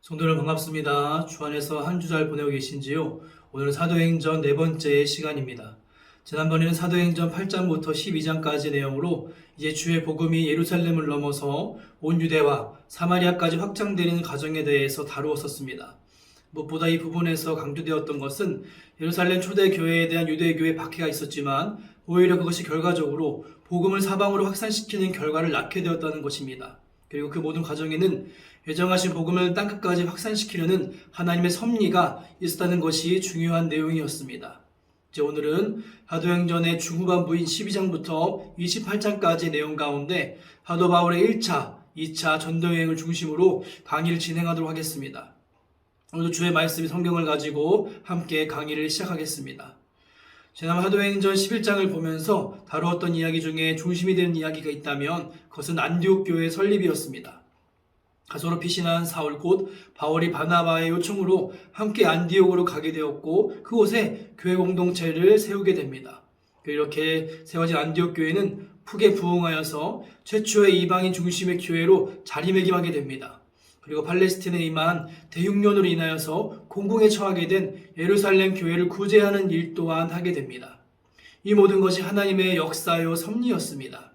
성도들 반갑습니다. 주 안에서 한 주 잘 보내고 계신지요? 오늘은 사도행전 네 번째 시간입니다. 지난번에는 사도행전 8장부터 12장까지 내용으로 이제 주의 복음이 예루살렘을 넘어서 온 유대와 사마리아까지 확장되는 과정에 대해서 다루었었습니다. 무엇보다 이 부분에서 강조되었던 것은 예루살렘 초대 교회에 대한 유대교의 박해가 있었지만 오히려 그것이 결과적으로 복음을 사방으로 확산시키는 결과를 낳게 되었다는 것입니다. 그리고 그 모든 과정에는 예정하신 복음을 땅끝까지 확산시키려는 하나님의 섭리가 있었다는 것이 중요한 내용이었습니다. 이제 오늘은 사도행전의 중후반부인 12장부터 28장까지 내용 가운데 사도 바울의 1차, 2차 전도여행을 중심으로 강의를 진행하도록 하겠습니다. 오늘도 주의 말씀이 성경을 가지고 함께 강의를 시작하겠습니다. 지난 사도행전 11장을 보면서 다루었던 이야기 중에 중심이 되는 이야기가 있다면 그것은 안디옥 교회의 설립이었습니다. 가소로 피신한 사울 곧 바울이 바나바의 요청으로 함께 안디옥으로 가게 되었고 그곳에 교회 공동체를 세우게 됩니다. 이렇게 세워진 안디옥 교회는 크게 부흥하여서 최초의 이방인 중심의 교회로 자리매김하게 됩니다. 그리고 팔레스틴에 임한 대흉년으로 인하여서 공공에 처하게 된 예루살렘 교회를 구제하는 일 또한 하게 됩니다. 이 모든 것이 하나님의 역사요 섭리였습니다.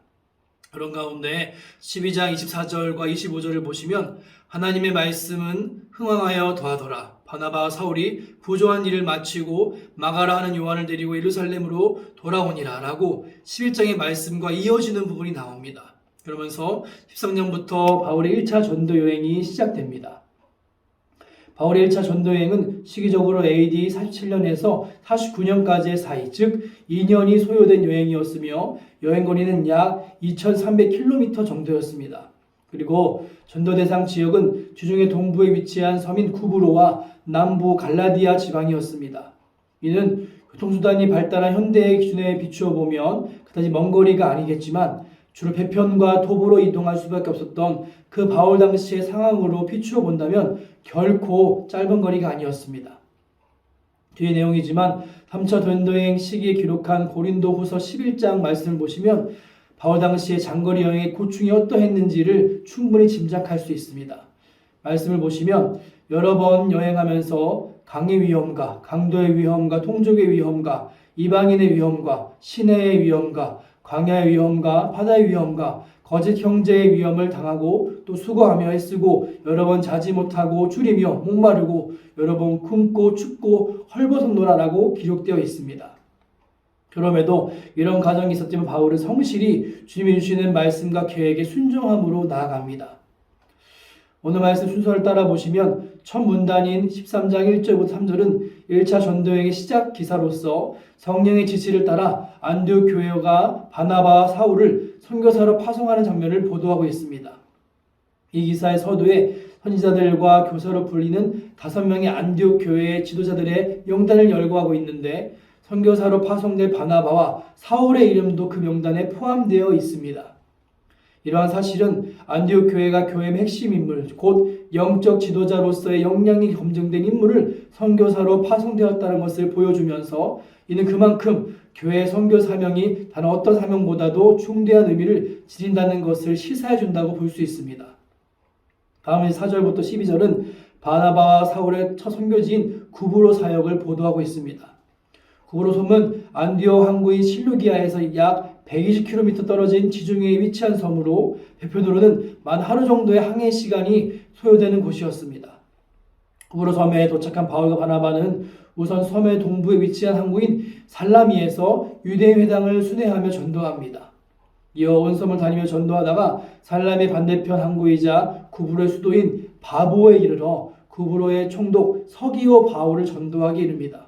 그런 가운데 12장 24절과 25절을 보시면 하나님의 말씀은 흥왕하여 더하더라. 바나바와 사울이 부조한 일을 마치고 마가라 하는 요한을 데리고 예루살렘으로 돌아오니라 라고 11장의 말씀과 이어지는 부분이 나옵니다. 그러면서 13년부터 바울의 1차 전도 여행이 시작됩니다. 바울의 1차 전도여행은 시기적으로 AD 47년에서 49년까지의 사이, 즉 2년이 소요된 여행이었으며 여행거리는 약 2300km 정도였습니다. 그리고 전도 대상 지역은 주중의 동부에 위치한 서민 쿠브로와 남부 갈라디아 지방이었습니다. 이는 교통수단이 발달한 현대의 기준에 비추어 보면 그다지 먼 거리가 아니겠지만 주로 배편과 도보로 이동할 수밖에 없었던 그 바울 당시의 상황으로 비추어 본다면 결코 짧은 거리가 아니었습니다. 뒤의 내용이지만 3차 전도여행 시기에 기록한 고린도후서 11장 말씀을 보시면 바울 당시의 장거리 여행의 고충이 어떠했는지를 충분히 짐작할 수 있습니다. 말씀을 보시면 여러 번 여행하면서 강의 위험과 강도의 위험과 통족의 위험과 이방인의 위험과 시내의 위험과 광야의 위험과 바다의 위험과 거짓 형제의 위험을 당하고 또 수고하며 애쓰고 여러 번 자지 못하고 줄이며 목마르고 여러 번 굶고 춥고 헐벗었노라라고 기록되어 있습니다. 그럼에도 이런 과정이 있었지만 바울은 성실히 주님이 주시는 말씀과 계획에 순종함으로 나아갑니다. 오늘 말씀 순서를 따라 보시면 첫 문단인 13장 1절부터 3절은 1차 전도여행의 시작 기사로서 성령의 지시를 따라 안디옥 교회가 바나바와 사울을 선교사로 파송하는 장면을 보도하고 있습니다. 이 기사의 서두에 선지자들과 교사로 불리는 5명의 안디옥 교회의 지도자들의 명단을 열거하고 있는데 선교사로 파송될 바나바와 사울의 이름도 그 명단에 포함되어 있습니다. 이러한 사실은 안디옥 교회가 교회의 핵심 인물, 곧 영적 지도자로서의 역량이 검증된 인물을 선교사로 파송되었다는 것을 보여주면서 이는 그만큼 교회의 선교 사명이 다른 어떤 사명보다도 중대한 의미를 지닌다는 것을 시사해 준다고 볼 수 있습니다. 다음 4절부터 12절은 바나바와 사울의 첫 선교지인 구브로 사역을 보도하고 있습니다. 구브로 섬은 안디옥 항구인 실루기아에서 약 120km 떨어진 지중해에 위치한 섬으로 배편으로는 만 하루 정도의 항해 시간이 소요되는 곳이었습니다. 구브로 섬에 도착한 바울과 바나바는 우선 섬의 동부에 위치한 항구인 살라미에서 유대인 회당을 순회하며 전도합니다. 이어 온 섬을 다니며 전도하다가 살라미 반대편 항구이자 구브로의 수도인 바보에 이르러 구브로의 총독 서기오 바울을 전도하게 이릅니다.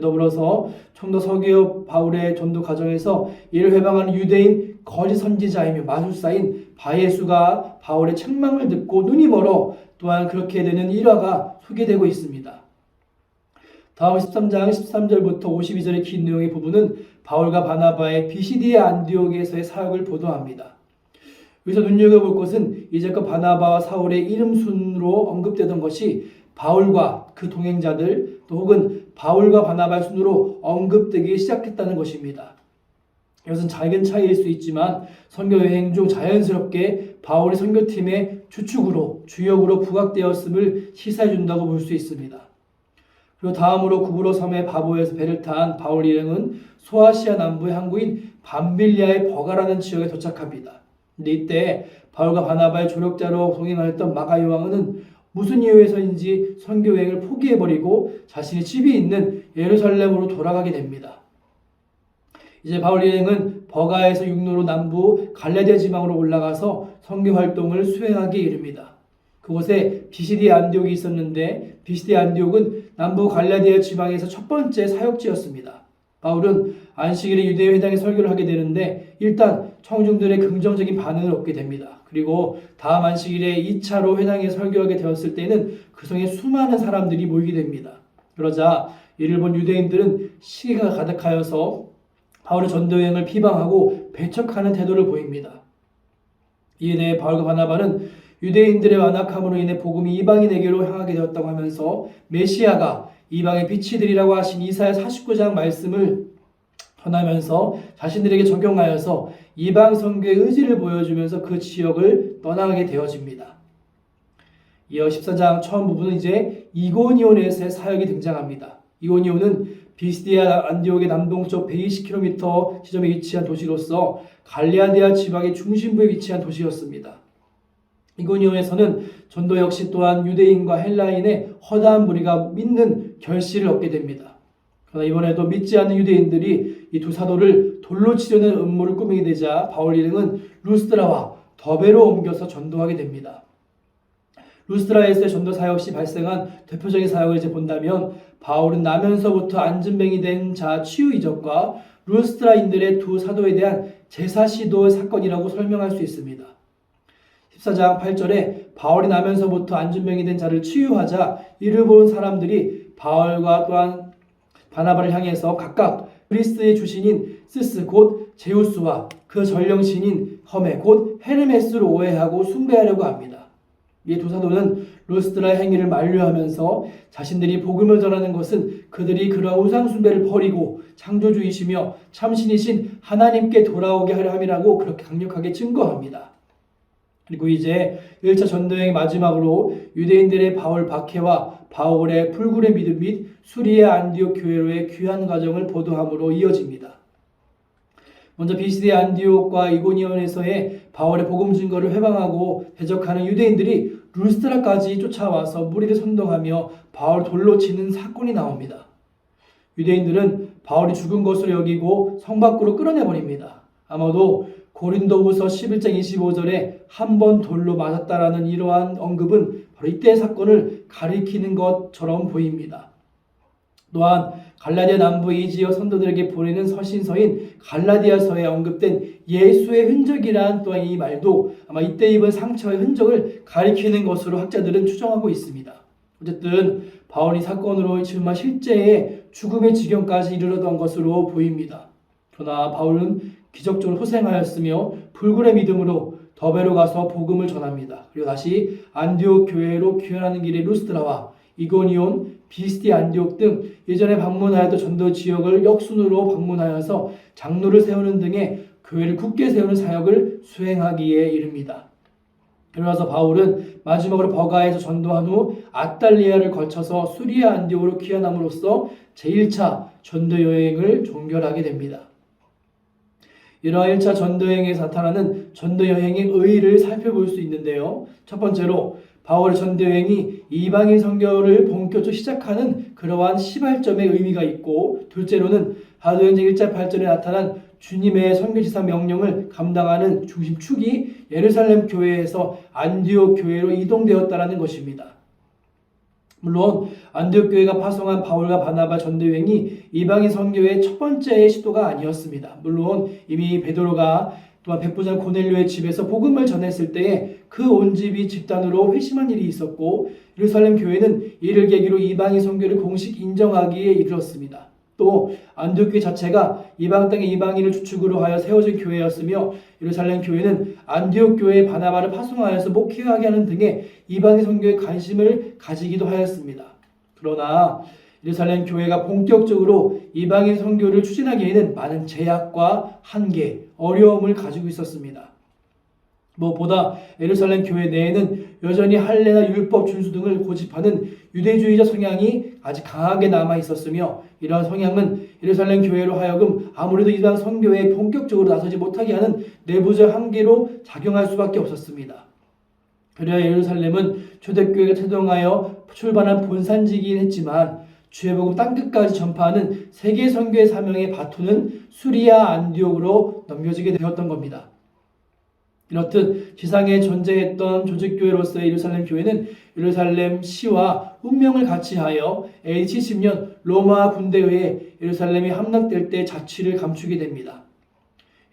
더불어서 총독 서기오 바울의 전도 과정에서 이를 회방하는 유대인 거짓 선지자이며 마술사인 바예수가 바울의 책망을 듣고 눈이 멀어 또한 그렇게 되는 일화가 소개되고 있습니다. 다음 13장 13절부터 52절의 긴 내용의 부분은 바울과 바나바의 비시디아 안디옥에서의 사역을 보도합니다. 여기서 눈여겨볼 것은 이제껏 바나바와 사울의 이름 순으로 언급되던 것이 바울과 그 동행자들 또 혹은 바울과 바나바의 순으로 언급되기 시작했다는 것입니다. 이것은 작은 차이일 수 있지만 선교 여행 중 자연스럽게 바울이 선교팀의 주축으로 주역으로 부각되었음을 시사해 준다고 볼 수 있습니다. 그리고 다음으로 구브로 섬의 바보에서 배를 탄 바울 일행은 소아시아 남부의 항구인 밤빌리아의 버가라는 지역에 도착합니다. 근데 이때 바울과 바나바의 조력자로 동행하였던 마가 요한은 무슨 이유에서인지 선교 여행을 포기해버리고 자신의 집이 있는 예루살렘으로 돌아가게 됩니다. 이제 바울 일행은 버가에서 육로로 남부 갈라디아 지방으로 올라가서 선교 활동을 수행하기에 이릅니다. 그곳에 비시디아 안디옥이 있었는데 비시디아 안디옥은 남부 갈라디아 지방에서 첫 번째 사역지였습니다. 바울은 안식일에 유대인 회당에 설교를 하게 되는데 일단 청중들의 긍정적인 반응을 얻게 됩니다. 그리고 다음 안식일에 2차로 회당에 설교하게 되었을 때는 그 성에 수많은 사람들이 모이게 됩니다. 그러자 이를 본 유대인들은 시기가 가득하여서 바울의 전도여행을 비방하고 배척하는 태도를 보입니다. 이에 대해 바울과 바나바는 유대인들의 완악함으로 인해 복음이 이방인에게로 향하게 되었다고 하면서 메시아가 이방의 빛이 되리라고 하신 이사야 49장 말씀을 전하면서 자신들에게 적용하여서 이방 선교의 의지를 보여주면서 그 지역을 떠나게 되어집니다. 이어 14장 처음 부분은 이제 이고니온에서의 사역이 등장합니다. 이고니온은 비시디아 안디옥의 남동쪽 120km 지점에 위치한 도시로서 갈라디아 지방의 중심부에 위치한 도시였습니다. 이고니온에서는 전도 역시 또한 유대인과 헬라인의 허다한 무리가 믿는 결실을 얻게 됩니다. 그러나 이번에도 믿지 않는 유대인들이 이 두 사도를 돌로 치려는 음모를 꾸미게 되자 바울 일행은 루스드라와 더베로 옮겨서 전도하게 됩니다. 루스드라에서의 전도 사역 시 발생한 대표적인 사역을 이제 본다면 바울은 나면서부터 앉은뱅이 된 자 치유 이적과 루스드라인들의 두 사도에 대한 제사 시도 사건이라고 설명할 수 있습니다. 14장 8절에 바울이 나면서부터 앉은뱅이 된 자를 치유하자 이를 본 사람들이 바울과 또한 바나바를 향해서 각각 그리스의 주신인 스스 곧 제우스와 그 전령신인 허메 곧 헤르메스를 오해하고 숭배하려고 합니다. 이 두 사도는 루스드라의 행위를 만류하면서 자신들이 복음을 전하는 것은 그들이 그러한 우상 숭배를 버리고 창조주이시며 참신이신 하나님께 돌아오게 하려 함이라고 그렇게 강력하게 증거합니다. 그리고 이제 1차 전도여행의 마지막으로 유대인들의 바울 박해와 바울의 불굴의 믿음 및 수리아 안디옥 교회로의 귀환 과정을 보도함으로 이어집니다. 먼저 비시디아 안디옥과 이고니온에서의 바울의 복음 증거를 회방하고 대적하는 유대인들이 루스드라까지 쫓아와서 무리를 선동하며 바울 돌로 치는 사건이 나옵니다. 유대인들은 바울이 죽은 것으로 여기고 성 밖으로 끌어내버립니다. 아마도 고린도후서 11장 25절에 한 번 돌로 맞았다라는 이러한 언급은 바로 이때의 사건을 가리키는 것처럼 보입니다. 또한 갈라디아 남부의 이 지역 선도들에게 보내는 서신서인 갈라디아서에 언급된 예수의 흔적이란 또한 이 말도 아마 이때 입은 상처의 흔적을 가리키는 것으로 학자들은 추정하고 있습니다. 어쨌든 바울이 사건으로 정말 실제의 죽음의 지경까지 이르러던 것으로 보입니다. 그러나 바울은 기적적으로 호생하였으며 불굴의 믿음으로 더베로 가서 복음을 전합니다. 그리고 다시 안디옥 교회로 귀환하는 길에 루스드라와 이고니온, 비시디아 안디옥 등 예전에 방문하였던 전도 지역을 역순으로 방문하여서 장로를 세우는 등의 교회를 굳게 세우는 사역을 수행하기에 이릅니다. 그러면서 바울은 마지막으로 버가에서 전도한 후 아달리아를 거쳐서 수리아 안디옥으로 귀환함으로써 제1차 전도 여행을 종결하게 됩니다. 이러한 1차 전도여행에서 나타나는 전도여행의 의의를 살펴볼 수 있는데요. 첫 번째로 바울의 전도여행이 이방인 선교를 본격적으로 시작하는 그러한 시발점의 의미가 있고, 둘째로는 사도행전 1장 8절에 나타난 주님의 선교지사 명령을 감당하는 중심축이 예루살렘 교회에서 안디옥 교회로 이동되었다는 것입니다. 물론 안디옥 교회가 파송한 바울과 바나바 전도여행이 이방인 선교의 첫 번째 시도가 아니었습니다. 물론 이미 베드로가 또한 백부장 고넬료의 집에서 복음을 전했을 때에 그 온 집이 집단으로 회심한 일이 있었고, 예루살렘 교회는 이를 계기로 이방인 선교를 공식 인정하기에 이르렀습니다. 또 안디옥 교회 자체가 이방 땅의 이방인을 주축으로 하여 세워진 교회였으며, 예루살렘 교회는 안디옥 교회의 바나바를 파송하여서 목회하게 하는 등의 이방인 선교에 관심을 가지기도 하였습니다. 그러나 예루살렘 교회가 본격적으로 이방인 선교를 추진하기에는 많은 제약과 한계, 어려움을 가지고 있었습니다. 무엇보다 예루살렘 교회 내에는 여전히 할례나 율법 준수 등을 고집하는 유대주의적 성향이 아직 강하게 남아 있었으며, 이러한 성향은 예루살렘 교회로 하여금 아무래도 이방 선교에 본격적으로 나서지 못하게 하는 내부적 한계로 작용할 수밖에 없었습니다. 그래야 예루살렘은 초대교회가 태동하여 출발한 본산지이긴 했지만, 주의 복음 땅끝까지 전파하는 세계 선교의 사명의 바톤은 수리아 안디옥으로 넘겨지게 되었던 겁니다. 이렇듯 지상에 존재했던 조직교회로서의 예루살렘 교회는 예루살렘 시와 운명을 같이하여 AD 70년 로마 군대에 의해 예루살렘이 함락될 때 자취를 감추게 됩니다.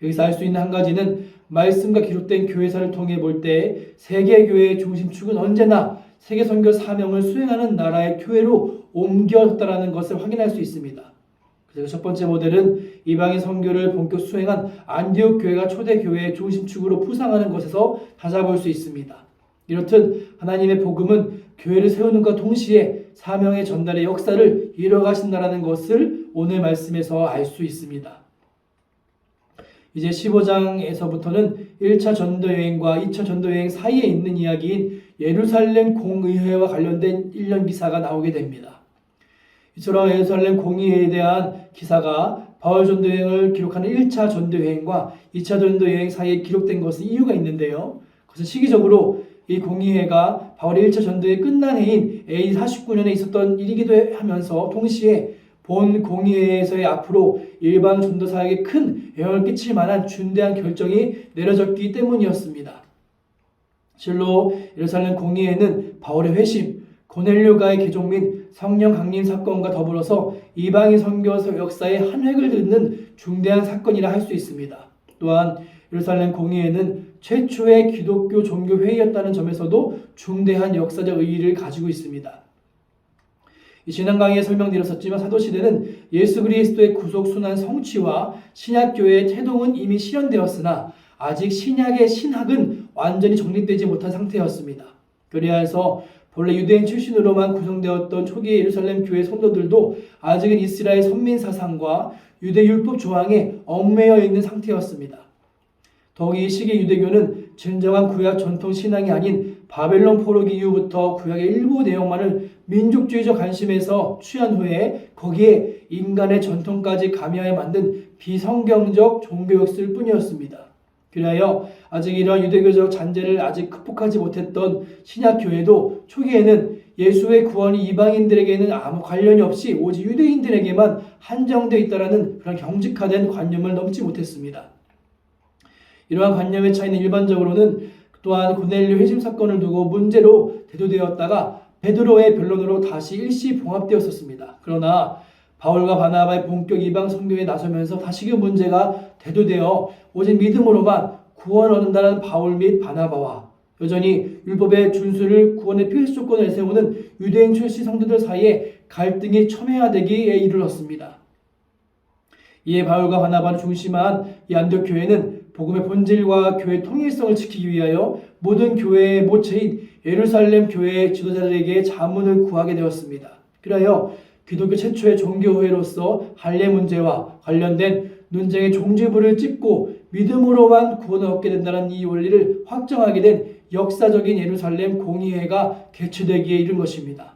여기서 알 수 있는 한 가지는 말씀과 기록된 교회사를 통해 볼 때 세계교회의 중심축은 언제나 세계 선교 사명을 수행하는 나라의 교회로 옮겨졌다는 것을 확인할 수 있습니다. 그래서 첫 번째 모델은 이방인 선교를 본격 수행한 안디옥 교회가 초대 교회의 중심축으로 부상하는 것에서 찾아볼 수 있습니다. 이렇듯 하나님의 복음은 교회를 세우는과 동시에 사명의 전달의 역사를 이뤄가신다는 것을 오늘 말씀에서 알 수 있습니다. 이제 15장에서부터는 1차 전도여행과 2차 전도여행 사이에 있는 이야기인 예루살렘 공의회와 관련된 1년 기사가 나오게 됩니다. 이처럼 예루살렘 공의회에 대한 기사가 바울 전도여행을 기록하는 1차 전도여행과 2차 전도여행 사이에 기록된 것은 이유가 있는데요. 그것은 시기적으로 이 공의회가 바울의 1차 전도여행 끝난 해인 AD 49년에 있었던 일이기도 하면서 동시에 본 공의회에서의 앞으로 일반 전도사에게 큰 영향을 끼칠 만한 중대한 결정이 내려졌기 때문이었습니다. 실로 예루살렘 공의회는 바울의 회심, 고넬료가의 개종 및 성령 강림 사건과 더불어서 이방인 선교 역사의 한 획을 긋는 중대한 사건이라 할 수 있습니다. 또한 예루살렘 공의회는 최초의 기독교 종교 회의였다는 점에서도 중대한 역사적 의의를 가지고 있습니다. 지난 강의에 설명드렸었지만 사도시대는 예수 그리스도의 구속 순환 성취와 신약교회의 태동은 이미 실현되었으나 아직 신약의 신학은 완전히 정립되지 못한 상태였습니다. 그래야 해서 본래 유대인 출신으로만 구성되었던 초기 예루살렘 교회 성도들도 아직은 이스라엘 선민 사상과 유대 율법 조항에 얽매여 있는 상태였습니다. 더욱이 이 시기 유대교는 진정한 구약 전통 신앙이 아닌 바벨론 포로기 이후부터 구약의 일부 내용만을 민족주의적 관심에서 취한 후에 거기에 인간의 전통까지 가미하여 만든 비성경적 종교였을 뿐이었습니다. 그리하여 아직 이러한 유대교적 잔재를 아직 극복하지 못했던 신약교회도 초기에는 예수의 구원이 이방인들에게는 아무 관련이 없이 오직 유대인들에게만 한정되어 있다는 그런 경직화된 관념을 넘지 못했습니다. 이러한 관념의 차이는 일반적으로는 또한 고넬료 회심 사건을 두고 문제로 대두되었다가 베드로의 변론으로 다시 일시 봉합되었었습니다. 그러나 바울과 바나바의 본격 이방 선교에 나서면서 다시 그 문제가 대두되어 오직 믿음으로만 구원 얻는다는 바울 및 바나바와 여전히 율법의 준수를 구원의 필수 조건을 내세우는 유대인 출신 성도들 사이에 갈등이 첨예화되기에 이르렀습니다. 이에 바울과 바나바를 중심한 이 안디옥 교회는 복음의 본질과 교회의 통일성을 지키기 위하여 모든 교회의 모체인 예루살렘 교회의 지도자들에게 자문을 구하게 되었습니다. 그리하여 기독교 최초의 종교회로서 할례 문제와 관련된 논쟁의 종지부를 찍고 믿음으로만 구원을 얻게 된다는 이 원리를 확정하게 된 역사적인 예루살렘 공의회가 개최되기에 이른 것입니다.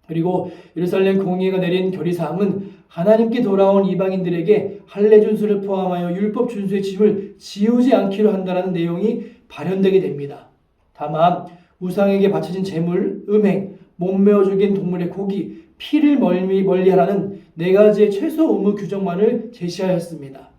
그리고 예루살렘 공의회가 내린 결의사항은 하나님께 돌아온 이방인들에게 할례 준수를 포함하여 율법 준수의 짐을 지우지 않기로 한다는 내용이 발현되게 됩니다. 다만 우상에게 바쳐진 제물, 음행, 몸매어 죽인 동물의 고기, 피를 멀리하라는 4가지의 최소 의무 규정만을 제시하였습니다.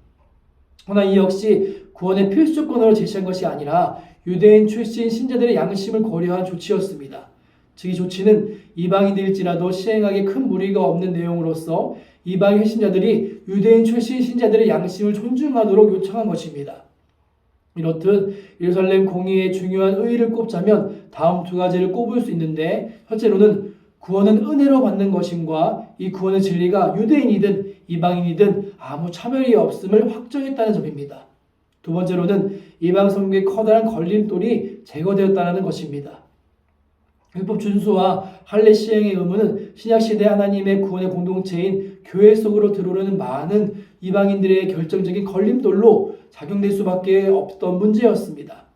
그러나 이 역시 구원의 필수 조건으로 제시한 것이 아니라 유대인 출신 신자들의 양심을 고려한 조치였습니다. 즉 이 조치는 이방인들일지라도 시행하기 큰 무리가 없는 내용으로서 이방인 신자들이 유대인 출신 신자들의 양심을 존중하도록 요청한 것입니다. 이렇듯 예루살렘 공의의 중요한 의의를 꼽자면 다음 2가지를 꼽을 수 있는데, 첫째로는 구원은 은혜로 받는 것임과 이 구원의 진리가 유대인이든 이방인이든 아무 차별이 없음을 확정했다는 점입니다. 두 번째로는 이방 선교의 커다란 걸림돌이 제거되었다는 것입니다. 율법 준수와 할례 시행의 의무는 신약시대 하나님의 구원의 공동체인 교회 속으로 들어오는 많은 이방인들의 결정적인 걸림돌로 작용될 수밖에 없던 문제였습니다.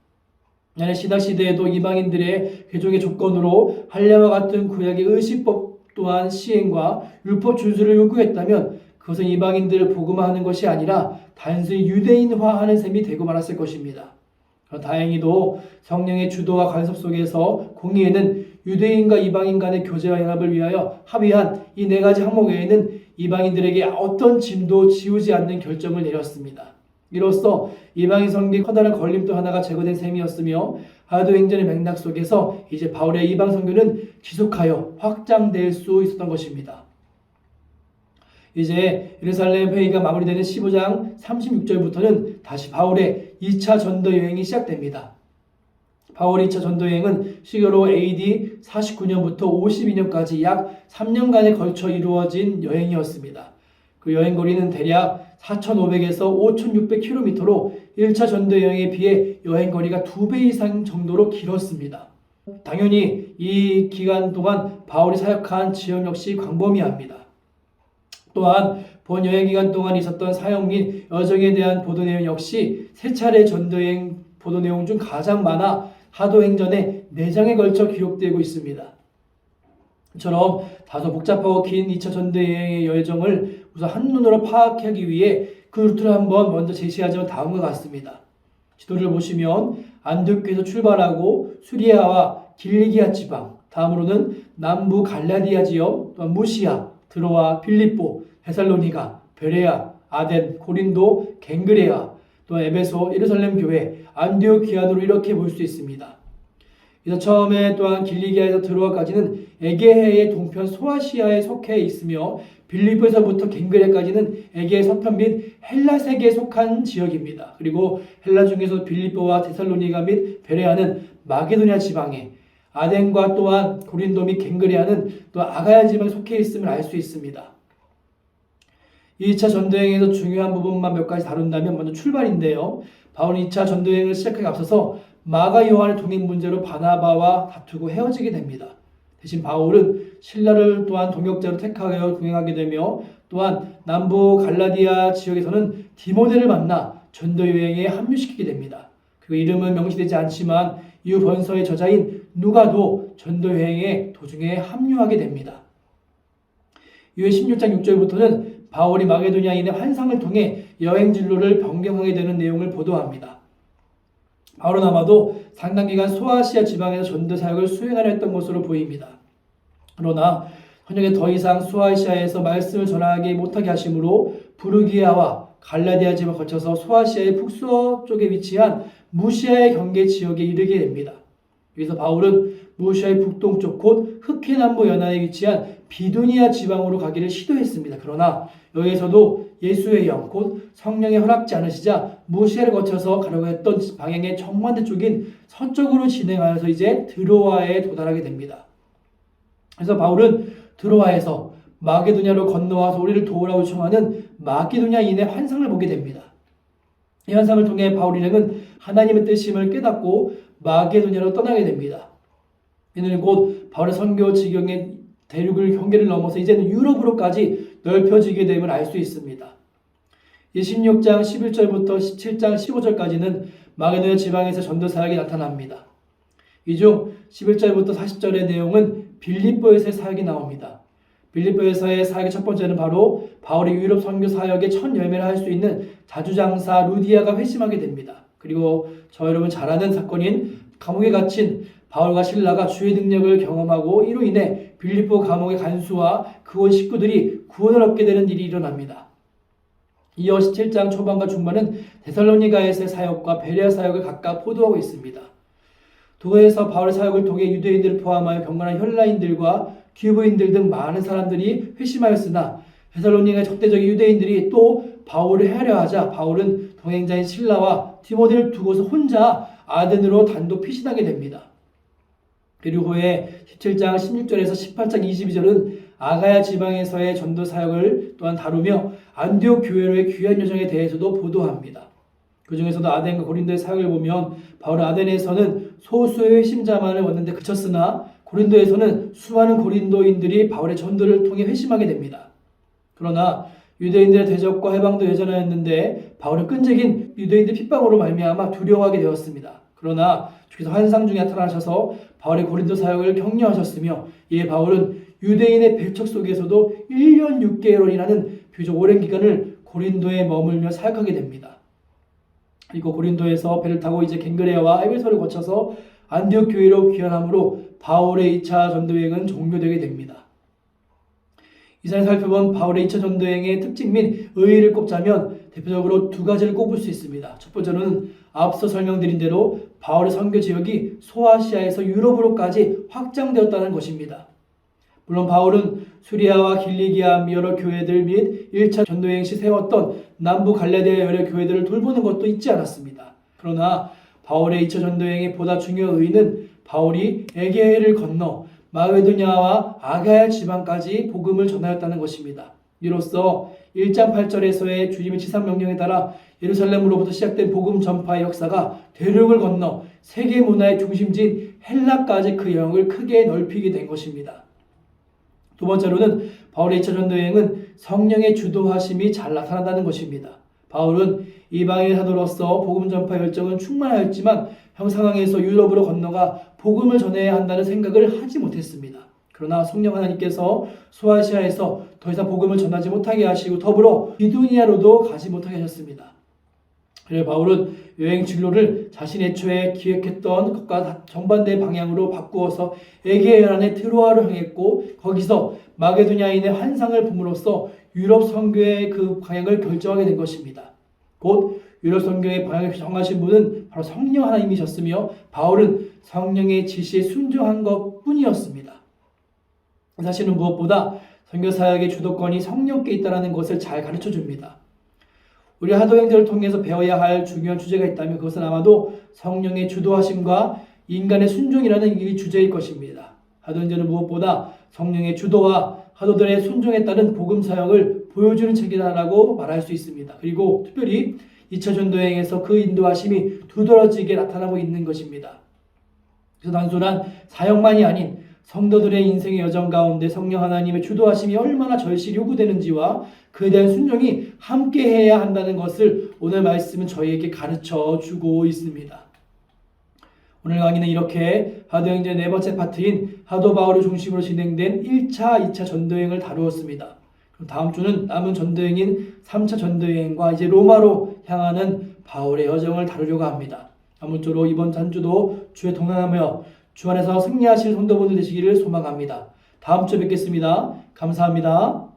신약 시대에도 이방인들의 개종의 조건으로 할례와 같은 구약의 의식법 또한 시행과 율법 준수를 요구했다면 그것은 이방인들을 복음화하는 것이 아니라 단순히 유대인화하는 셈이 되고 말았을 것입니다. 다행히도 성령의 주도와 간섭 속에서 공의회는 유대인과 이방인 간의 교제와 연합을 위하여 합의한 이 네 가지 항목 외에는 이방인들에게 어떤 짐도 지우지 않는 결정을 내렸습니다. 이로써 이방인 성경의 커다란 걸림돌 하나가 제거된 셈이었으며 사도행전의 맥락 속에서 이제 바울의 이방 선교는 지속하여 확장될 수 있었던 것입니다. 이제 예루살렘 회의가 마무리되는 15장 36절부터는 다시 바울의 2차 전도 여행이 시작됩니다. 바울의 2차 전도 여행은 시기로 AD 49년부터 52년까지 약 3년간에 걸쳐 이루어진 여행이었습니다. 그 여행 거리는 대략 4,500에서 5,600km로 1차 전도 여행에 비해 여행 거리가 2배 이상 정도로 길었습니다. 당연히 이 기간 동안 바울이 사역한 지역 역시 광범위합니다. 또한 본 여행 기간 동안 있었던 사역 및 여정에 대한 보도 내용 역시 3차례 전도여행 보도 내용 중 가장 많아 사도행전의 4장에 걸쳐 기록되고 있습니다. 이처럼 다소 복잡하고 긴 2차 전도여행의 여정을 우선 한눈으로 파악하기 위해 그 루트를 한번 먼저 제시하자면 다음과 같습니다. 지도를 보시면 안디옥에서 출발하고 수리아와 길리기아 지방, 다음으로는 남부 갈라디아 지역, 또한 무시아, 드로아, 필립보, 데살로니가, 베레아, 아덴, 고린도, 갱그레아, 또 에베소, 예루살렘 교회, 안디옥 귀환으로 이렇게 볼 수 있습니다. 그래서 처음에 또한 길리기아에서 드로아까지는 에게해의 동편 소아시아에 속해 있으며 빌립보에서부터 갱그레까지는 에게해 서편 및 헬라 세계에 속한 지역입니다. 그리고 헬라 중에서 빌립보와 데살로니가 및 베레아는 마게도냐 지방에, 아덴과 또한 고린도 및 갱그레아는 또 아가야 지방에 속해 있음을 알 수 있습니다. 2차 전도여행에서 중요한 부분만 몇 가지 다룬다면 먼저 출발인데요. 바울은 2차 전도여행을 시작하기 앞서서 마가 요한의 동행 문제로 바나바와 다투고 헤어지게 됩니다. 대신 바울은 실라를 또한 동역자로 택하여 동행하게 되며 또한 남부 갈라디아 지역에서는 디모데를 만나 전도여행에 합류시키게 됩니다. 그 이름은 명시되지 않지만 이후 번서의 저자인 누가도 전도여행에 도중에 합류하게 됩니다. 이후 16장 6절부터는 바울이 마게도냐인의 환상을 통해 여행 진로를 변경하게 되는 내용을 보도합니다. 바울은 아마도 상당 기간 소아시아 지방에서 전도 사역을 수행하려 했던 것으로 보입니다. 그러나 저녁에 더 이상 소아시아에서 말씀을 전하지 못하게 하심으로 부르기아와 갈라디아 지방을 거쳐서 소아시아의 북서쪽에 위치한 무시아의 경계 지역에 이르게 됩니다. 여기서 바울은 무시아의 북동쪽 곧 흑해 남부 연안에 위치한 비두니아 지방으로 가기를 시도했습니다. 그러나 여기에서도 예수의 영, 곧 성령이 허락지 않으시자 무시아를 거쳐서 가려고 했던 방향의 정반대 쪽인 서쪽으로 진행하여서 이제 드로아에 도달하게 됩니다. 그래서 바울은 드로아에서 마게도냐로 건너와서 우리를 도우라고 요청하는 마게도냐인의 환상을 보게 됩니다. 이 환상을 통해 바울 일행은 하나님의 뜻임을 깨닫고 마게도냐로 떠나게 됩니다. 이는 곧 바울의 선교 지경의 대륙을 경계를 넘어서 이제는 유럽으로까지 넓혀지게 됨을 알 수 있습니다. 16장 11절부터 17장 15절까지는 마게도냐 지방에서 전도 사역이 나타납니다. 이 중 11절부터 40절의 내용은 빌립보에서의 사역이 나옵니다. 빌립보에서의 사역의 첫 번째는 바로 바울이 유럽 선교 사역의 첫 열매를 할 수 있는 자주장사 루디아가 회심하게 됩니다. 그리고 저 여러분 잘 아는 사건인 감옥에 갇힌 바울과 실라가 주의 능력을 경험하고 이로 인해 빌립보 감옥의 간수와 그원 식구들이 구원을 얻게 되는 일이 일어납니다. 이어 17장 초반과 중반은 데살로니가에서의 사역과 베레아 사역을 각각 포도하고 있습니다. 도에서 바울의 사역을 통해 유대인들을 포함하여 경건한 헬라인들과 귀부인들 등 많은 사람들이 회심하였으나 데살로니가의 적대적인 유대인들이 또 바울을 해하려 하자 바울은 동행자인 실라와 디모데를 두고서 혼자 아덴으로 단독 피신하게 됩니다. 그리고 후에 17장 16절에서 18장 22절은 아가야 지방에서의 전도 사역을 또한 다루며 안디옥 교회로의 귀환 여정에 대해서도 보도합니다. 그 중에서도 아덴과 고린도의 사역을 보면 바울은 아덴에서는 소수의 회심자만을 얻는데 그쳤으나 고린도에서는 수많은 고린도인들이 바울의 전도를 통해 회심하게 됩니다. 그러나 유대인들의 대적과 해방도 여전하였는데 바울은 끈질긴 유대인들 핍박으로 말미암아 두려워하게 되었습니다. 그러나 주께서 환상 중에 나타나셔서 바울의 고린도 사역을 격려하셨으며 이에 바울은 유대인의 배척 속에서도 1년 6개월이라는 비교적 오랜 기간을 고린도에 머물며 사역하게 됩니다. 그리고 고린도에서 배를 타고 이제 갱그레아와 에베소를 거쳐서 안디옥 교회로 귀환함으로 바울의 2차 전도여행은 종료되게 됩니다. 이전에 살펴본 바울의 2차 전도여행의 특징 및 의의를 꼽자면 대표적으로 두 가지를 꼽을 수 있습니다. 첫 번째로는 앞서 설명드린 대로 바울의 선교 지역이 소아시아에서 유럽으로까지 확장되었다는 것입니다. 물론 바울은 수리아와 길리기아 여러 교회들 및 1차 전도여행 시 세웠던 남부 갈라디아 여러 교회들을 돌보는 것도 잊지 않았습니다. 그러나 바울의 2차 전도여행의 보다 중요한 의의는 바울이 에게해를 건너 마게도냐와 아가야 지방까지 복음을 전하였다는 것입니다. 이로써 1장 8절에서의 주님의 지상명령에 따라 예루살렘으로부터 시작된 복음 전파의 역사가 대륙을 건너 세계 문화의 중심지인 헬라까지 그 영역을 크게 넓히게 된 것입니다. 두 번째로는 바울의 2차 전도여행은 성령의 주도하심이 잘 나타난다는 것입니다. 바울은 이방인 사도로서 복음 전파 열정은 충만하였지만 형 상황에서 유럽으로 건너가 복음을 전해야 한다는 생각을 하지 못했습니다. 그러나 성령 하나님께서 소아시아에서 더 이상 복음을 전하지 못하게 하시고 더불어 비두니아로도 가지 못하게 하셨습니다. 그래서 바울은 여행 진로를 자신이 애초에 기획했던 것과 정반대 방향으로 바꾸어서 에게해 연안의 트로아로 향했고 거기서 마게도냐인의 환상을 봄으로써 유럽 선교의 그 방향을 결정하게 된 것입니다. 곧 유럽 선교의 방향을 정하신 분은 바로 성령 하나님이셨으며 바울은 성령의 지시에 순종한 것뿐이었습니다. 사실은 무엇보다 선교 사역의 주도권이 성령께 있다는 것을 잘 가르쳐 줍니다. 우리 사도행전을 통해서 배워야 할 중요한 주제가 있다면 그것은 아마도 성령의 주도하심과 인간의 순종이라는 이 주제일 것입니다. 사도행전은 무엇보다 성령의 주도와 사도들의 순종에 따른 복음 사역을 보여주는 책이라고 말할 수 있습니다. 그리고 특별히 2차 전도여행에서 그 인도하심이 두드러지게 나타나고 있는 것입니다. 그래서 단순한 사역만이 아닌 성도들의 인생의 여정 가운데 성령 하나님의 주도하심이 얼마나 절실히 요구되는지와 그에 대한 순종이 함께해야 한다는 것을 오늘 말씀은 저희에게 가르쳐 주고 있습니다. 오늘 강의는 이렇게 사도행전의 네 번째 파트인 사도 바울을 중심으로 진행된 1차, 2차 전도여행을 다루었습니다. 그럼 다음 주는 남은 전도여행인 3차 전도여행과 이제 로마로 향하는 바울의 여정을 다루려고 합니다. 아무쪼록 이번 한 주도 주의 동행하며 주 안에서 승리하실 성도분들 되시기를 소망합니다. 다음 주에 뵙겠습니다. 감사합니다.